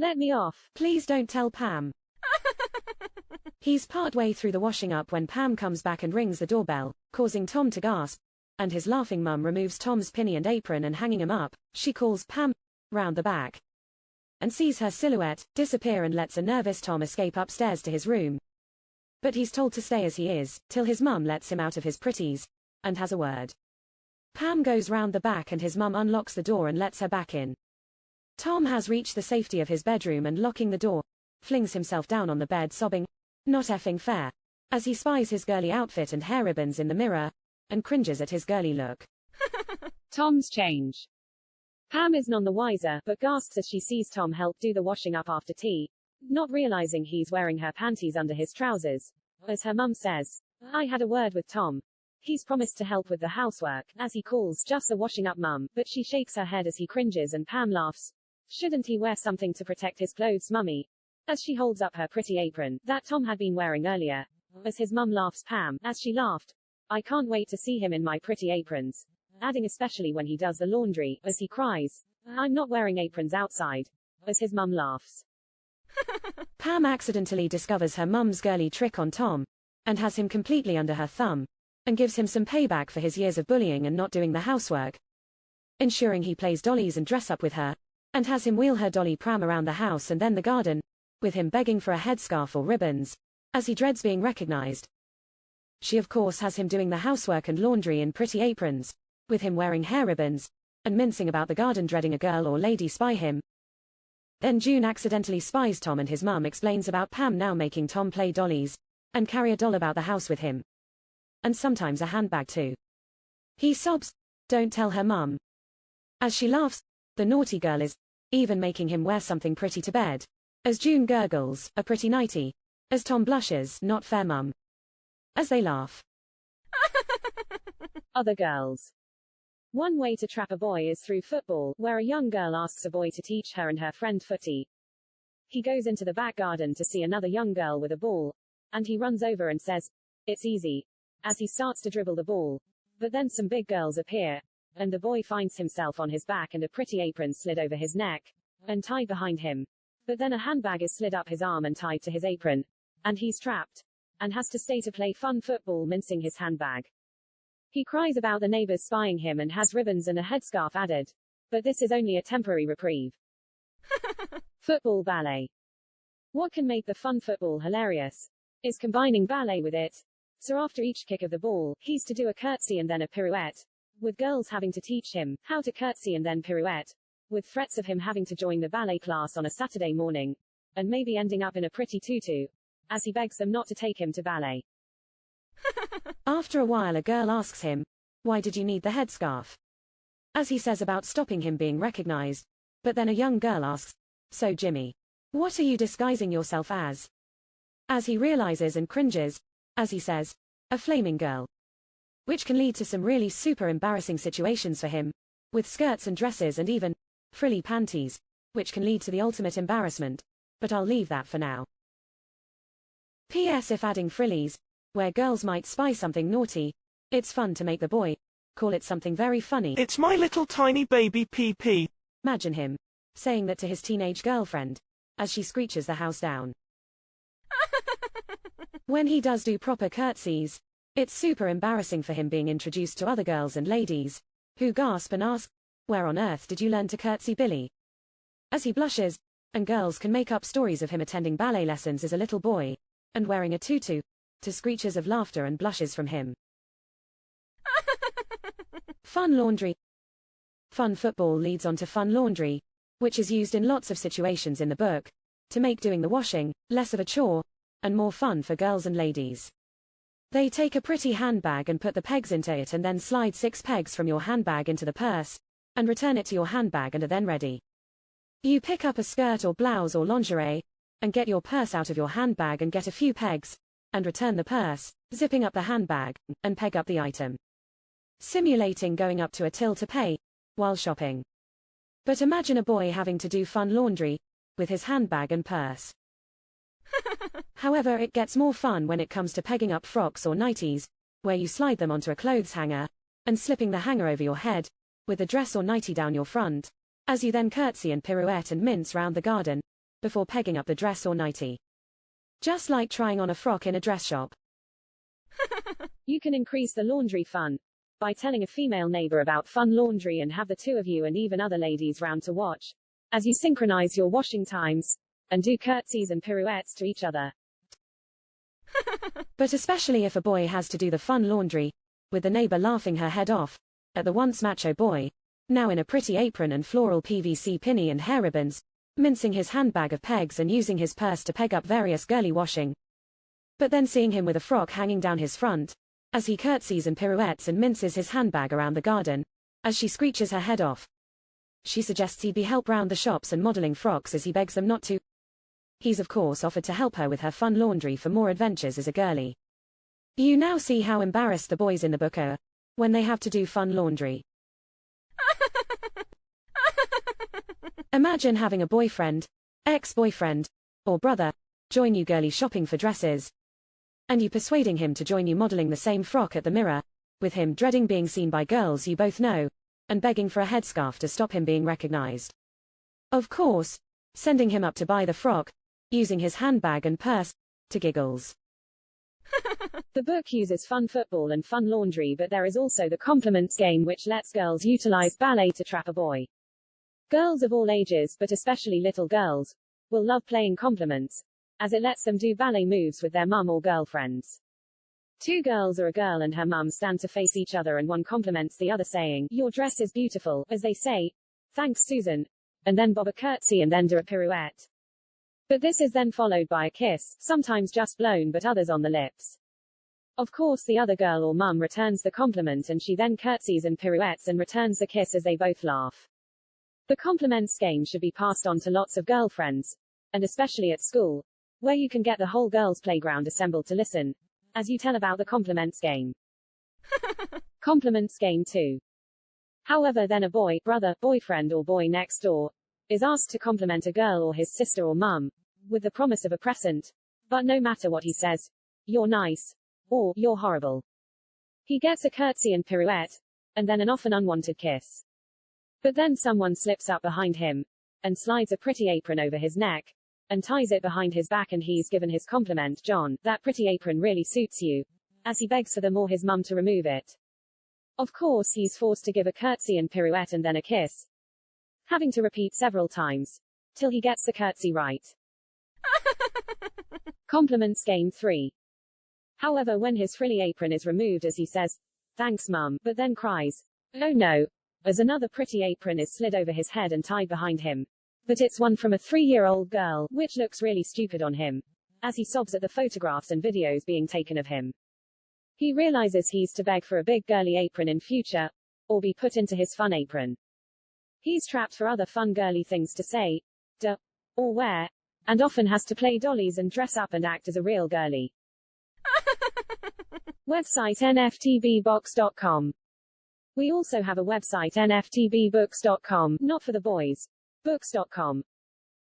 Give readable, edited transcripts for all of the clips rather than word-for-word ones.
Let me off. Please don't tell Pam. He's partway through the washing up when Pam comes back and rings the doorbell, causing Tom to gasp, and his laughing mum removes Tom's pinny and apron and hanging him up. She calls Pam round the back and sees her silhouette disappear and lets a nervous Tom escape upstairs to his room. But he's told to stay as he is, till his mum lets him out of his pretties, and has a word. Pam goes round the back and his mum unlocks the door and lets her back in. Tom has reached the safety of his bedroom and locking the door, flings himself down on the bed sobbing, "Not effing fair," as he spies his girly outfit and hair ribbons in the mirror, and cringes at his girly look. Tom's change. Pam is none the wiser, but gasps as she sees Tom help do the washing up after tea, not realizing he's wearing her panties under his trousers. As her mum says, "I had a word with Tom. He's promised to help with the housework," as he calls just the washing up mum, but she shakes her head as he cringes and Pam laughs. "Shouldn't he wear something to protect his clothes, mummy?" as she holds up her pretty apron that Tom had been wearing earlier. As his mum laughs Pam, as she laughed, "I can't wait to see him in my pretty aprons," adding especially when he does the laundry, as he cries, "I'm not wearing aprons outside," as his mum laughs. Pam accidentally discovers her mum's girly trick on Tom, and has him completely under her thumb, and gives him some payback for his years of bullying and not doing the housework, ensuring he plays dollies and dress up with her, and has him wheel her dolly pram around the house and then the garden, with him begging for a headscarf or ribbons, as he dreads being recognized. She of course has him doing the housework and laundry in pretty aprons, with him wearing hair ribbons, and mincing about the garden dreading a girl or lady spy him. Then June accidentally spies Tom and his mum explains about Pam now making Tom play dollies, and carry a doll about the house with him. And sometimes a handbag too. He sobs, "Don't tell her mum." As she laughs, the naughty girl is even making him wear something pretty to bed. As June gurgles, "A pretty nightie." As Tom blushes, "Not fair mum." As they laugh. Other girls. One way to trap a boy is through football, where a young girl asks a boy to teach her and her friend footy. He goes into the back garden to see another young girl with a ball, and he runs over and says, "It's easy," as he starts to dribble the ball. But then some big girls appear, and the boy finds himself on his back and a pretty apron slid over his neck, and tied behind him. But then a handbag is slid up his arm and tied to his apron, and he's trapped, and has to stay to play fun football mincing his handbag. He cries about the neighbors spying him and has ribbons and a headscarf added. But this is only a temporary reprieve. Football ballet. What can make the fun football hilarious is combining ballet with it. So after each kick of the ball, he's to do a curtsy and then a pirouette, with girls having to teach him how to curtsy and then pirouette, with threats of him having to join the ballet class on a Saturday morning, and maybe ending up in a pretty tutu, as he begs them not to take him to ballet. After a while a girl asks him, "Why did you need the headscarf?" as he says about stopping him being recognized, but then a young girl asks, "So Jimmy, what are you disguising yourself as?" as he realizes and cringes, as he says, "A flaming girl," which can lead to some really super embarrassing situations for him, with skirts and dresses and even frilly panties, which can lead to the ultimate embarrassment, but I'll leave that for now. P.S. If adding frillies, where girls might spy something naughty, it's fun to make the boy call it something very funny. "It's my little tiny baby PP." Imagine him saying that to his teenage girlfriend, as she screeches the house down. When he does do proper curtsies, it's super embarrassing for him being introduced to other girls and ladies, who gasp and ask, "Where on earth did you learn to curtsy, Billy?" as he blushes, and girls can make up stories of him attending ballet lessons as a little boy, and wearing a tutu, to screeches of laughter and blushes from him. Fun laundry. Fun football leads on to fun laundry, which is used in lots of situations in the book, to make doing the washing less of a chore, and more fun for girls and ladies. They take a pretty handbag and put the pegs into it and then slide 6 pegs from your handbag into the purse, and return it to your handbag and are then ready. You pick up a skirt or blouse or lingerie, and get your purse out of your handbag and get a few pegs, and return the purse, zipping up the handbag, and peg up the item. Simulating going up to a till to pay, while shopping. But imagine a boy having to do fun laundry, with his handbag and purse. However, it gets more fun when it comes to pegging up frocks or nighties, where you slide them onto a clothes hanger, and slipping the hanger over your head, with the dress or nightie down your front, as you then curtsy and pirouette and mince round the garden, before pegging up the dress or nightie. Just like trying on a frock in a dress shop. You can increase the laundry fun by telling a female neighbor about fun laundry and have the two of you and even other ladies round to watch as you synchronize your washing times and do curtsies and pirouettes to each other. But especially if a boy has to do the fun laundry, with the neighbor laughing her head off at the once macho boy, now in a pretty apron and floral PVC pinny and hair ribbons, mincing his handbag of pegs and using his purse to peg up various girly washing. But then seeing him with a frock hanging down his front, as he curtsies and pirouettes and minces his handbag around the garden, as she screeches her head off. She suggests he be help round the shops and modelling frocks as he begs them not to. He's of course offered to help her with her fun laundry for more adventures as a girlie. You now see how embarrassed the boys in the book are when they have to do fun laundry. Imagine having a boyfriend, ex-boyfriend, or brother join you girly shopping for dresses, and you persuading him to join you modelling the same frock at the mirror, with him dreading being seen by girls you both know, and begging for a headscarf to stop him being recognised. Of course, sending him up to buy the frock, using his handbag and purse, to giggles. The book uses fun football and fun laundry, but there is also the compliments game, which lets girls utilize ballet to trap a boy. Girls of all ages, but especially little girls, will love playing compliments, as it lets them do ballet moves with their mum or girlfriends. Two girls or a girl and her mum stand to face each other and one compliments the other saying, "Your dress is beautiful," as they say, "Thanks, Susan," and then bob a curtsy and then do a pirouette. But this is then followed by a kiss, sometimes just blown but others on the lips. Of course the other girl or mum returns the compliment and she then curtsies and pirouettes and returns the kiss as they both laugh. The compliments game should be passed on to lots of girlfriends, and especially at school, where you can get the whole girls' playground assembled to listen, as you tell about the compliments game. Compliments game 2. However, then a boy, brother, boyfriend or boy next door, is asked to compliment a girl or his sister or mum, with the promise of a present, but no matter what he says, "You're nice," or "You're horrible." He gets a curtsy and pirouette, and then an often unwanted kiss. But then someone slips up behind him, and slides a pretty apron over his neck, and ties it behind his back, and he's given his compliment, "John, that pretty apron really suits you," as he begs for them or his mum to remove it. Of course he's forced to give a curtsy and pirouette and then a kiss, having to repeat several times, till he gets the curtsy right. Compliments game 3. However, when his frilly apron is removed as he says, "Thanks, mum," but then cries, "Oh no," as another pretty apron is slid over his head and tied behind him. But it's one from a 3-year-old girl, which looks really stupid on him, as he sobs at the photographs and videos being taken of him. He realizes he's to beg for a big girly apron in future, or be put into his fun apron. He's trapped for other fun girly things to say, do, or wear, and often has to play dollies and dress up and act as a real girly. Website nftbbox.com. We also have a website nftbbooks.com, not for the boys, books.com.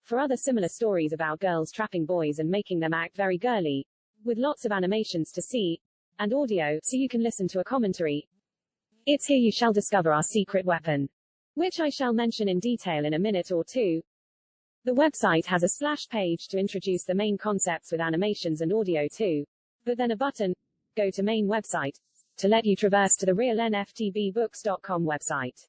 For other similar stories about girls trapping boys and making them act very girly, with lots of animations to see, and audio, so you can listen to a commentary. It's here you shall discover our secret weapon, which I shall mention in detail in a minute or two. The website has a splash page to introduce the main concepts with animations and audio too, but then a button, go to main website, to let you traverse to the real nftbbooks.com website.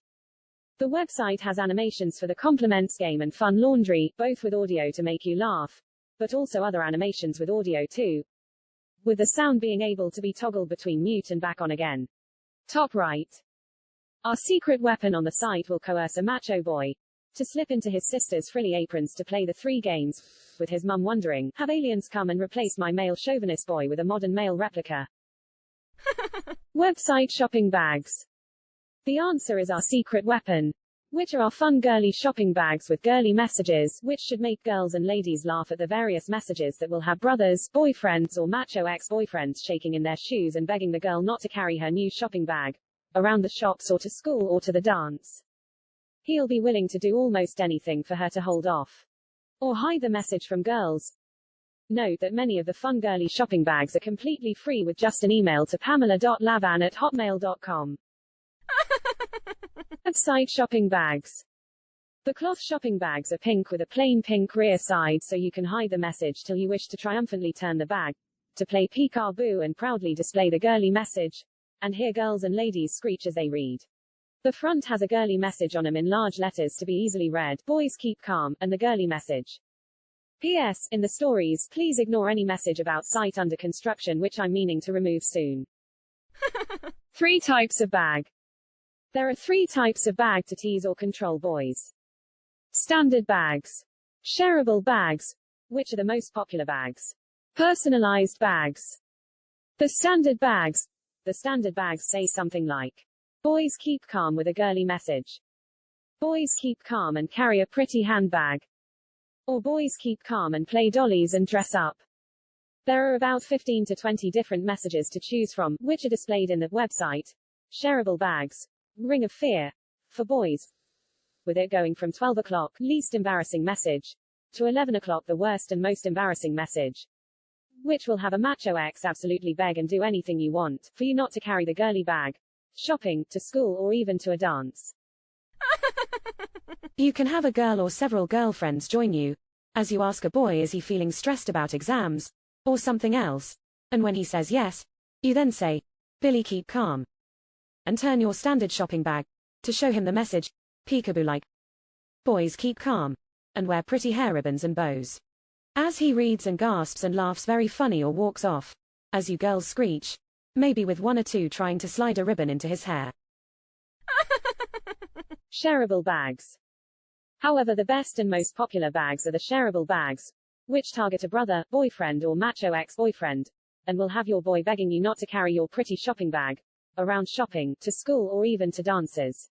The website has animations for the compliments game and fun laundry, both with audio to make you laugh, but also other animations with audio too, with the sound being able to be toggled between mute and back on again. Top right. Our secret weapon on the site will coerce a macho boy to slip into his sister's frilly aprons to play the 3 games, with his mum wondering, have aliens come and replaced my male chauvinist boy with a modern male replica? Website shopping bags. The answer is our secret weapon, which are our fun girly shopping bags with girly messages, which should make girls and ladies laugh at the various messages that will have brothers, boyfriends or macho ex-boyfriends shaking in their shoes and begging the girl not to carry her new shopping bag around the shops or to school or to the dance. He'll be willing to do almost anything for her to hold off or hide the message from girls. Note that many of the fun girly shopping bags are completely free with just an email to pamala.lavan@hotmail.com. Website shopping bags. The cloth shopping bags are pink with a plain pink rear side so you can hide the message till you wish to triumphantly turn the bag, to play peek-a-boo and proudly display the girly message, and hear girls and ladies screech as they read. The front has a girly message on them in large letters to be easily read, boys keep calm, and the girly message. P.S. In the stories, please ignore any message about site under construction which I'm meaning to remove soon. 3 types of bag. There are 3 types of bag to tease or control boys. Standard bags. Shareable bags, which are the most popular bags. Personalized bags. The standard bags. The standard bags say something like, boys keep calm with a girly message. Boys keep calm and carry a pretty handbag. Or boys keep calm and play dollies and dress up. There are about 15 to 20 different messages to choose from, which are displayed in the website. Shareable bags. Ring of fear. For boys. With it going from 12 o'clock, least embarrassing message, to 11 o'clock the worst and most embarrassing message. Which will have a macho ex absolutely beg and do anything you want, for you not to carry the girly bag. Shopping, to school or even to a dance. You can have a girl or several girlfriends join you, as you ask a boy is he feeling stressed about exams, or something else, and when he says yes, you then say, Billy keep calm. And turn your standard shopping bag, to show him the message, peekaboo like, boys keep calm, and wear pretty hair ribbons and bows. As he reads and gasps and laughs very funny or walks off, as you girls screech, maybe with 1 or 2 trying to slide a ribbon into his hair. Shareable bags. However, the best and most popular bags are the shareable bags, which target a brother, boyfriend or macho ex-boyfriend, and will have your boy begging you not to carry your pretty shopping bag, around shopping, to school or even to dances.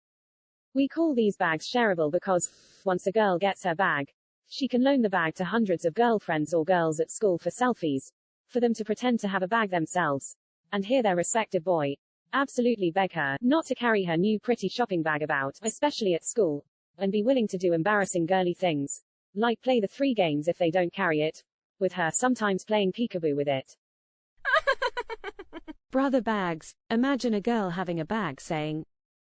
We call these bags shareable because, once a girl gets her bag, she can loan the bag to hundreds of girlfriends or girls at school for selfies, for them to pretend to have a bag themselves, and hear their respective boy absolutely beg her not to carry her new pretty shopping bag about, especially at school, and be willing to do embarrassing girly things, like play the 3 games if they don't carry it, with her sometimes playing peekaboo with it. Brother bags. Imagine a girl having a bag saying,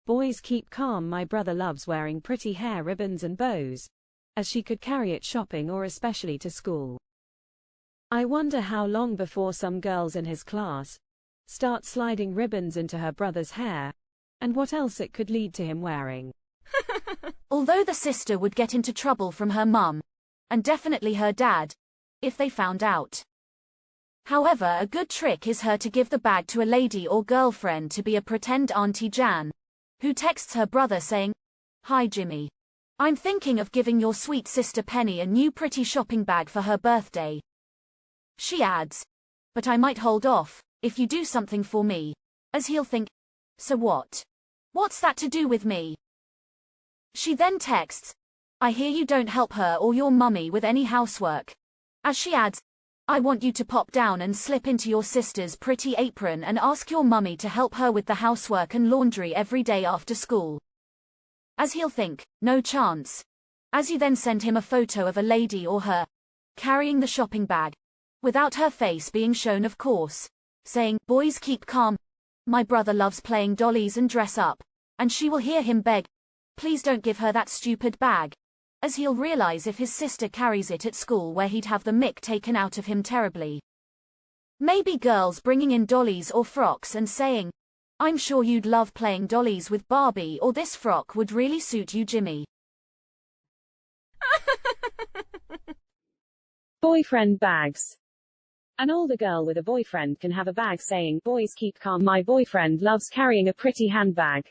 boys keep calm, my brother loves wearing pretty hair ribbons and bows, as she could carry it shopping or especially to school. I wonder how long before some girls in his class start sliding ribbons into her brother's hair, and what else it could lead to him wearing. Although the sister would get into trouble from her mum, and definitely her dad, if they found out. However, a good trick is her to give the bag to a lady or girlfriend to be a pretend Auntie Jan, who texts her brother saying, Hi Jimmy. I'm thinking of giving your sweet sister Penny a new pretty shopping bag for her birthday. She adds, but I might hold off, if you do something for me, as he'll think, so what? What's that to do with me? She then texts, I hear you don't help her or your mummy with any housework. As she adds, I want you to pop down and slip into your sister's pretty apron and ask your mummy to help her with the housework and laundry every day after school. As he'll think, no chance. As you then send him a photo of a lady or her carrying the shopping bag, without her face being shown of course, saying, boys keep calm, my brother loves playing dollies and dress up, and she will hear him beg, please don't give her that stupid bag, as he'll realize if his sister carries it at school where he'd have the mick taken out of him terribly. Maybe girls bringing in dollies or frocks and saying, I'm sure you'd love playing dollies with Barbie, or this frock would really suit you Jimmy. Boyfriend bags. An older girl with a boyfriend can have a bag saying, boys keep calm, my boyfriend loves carrying a pretty handbag,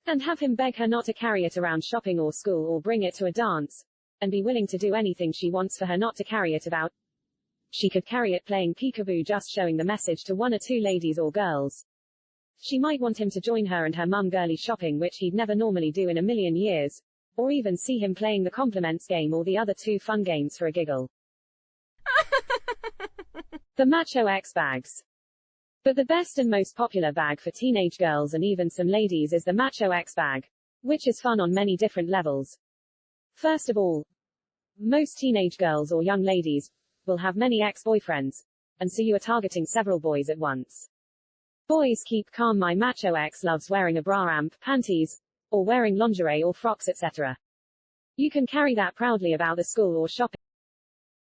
and have him beg her not to carry it around shopping or school or bring it to a dance, and be willing to do anything she wants for her not to carry it about. She could carry it playing peekaboo, just showing the message to 1 or 2 ladies or girls. She might want him to join her and her mum girly shopping, which he'd never normally do in a million years, or even see him playing the compliments game or the other 2 fun games for a giggle. The macho X bags. But the best and most popular bag for teenage girls and even some ladies is the macho X bag, which is fun on many different levels. First of all, most teenage girls or young ladies will have many ex-boyfriends, and so you are targeting several boys at once. Boys keep calm, my macho ex loves wearing a bra amp, panties, or wearing lingerie or frocks, etc. You can carry that proudly about the school or shopping.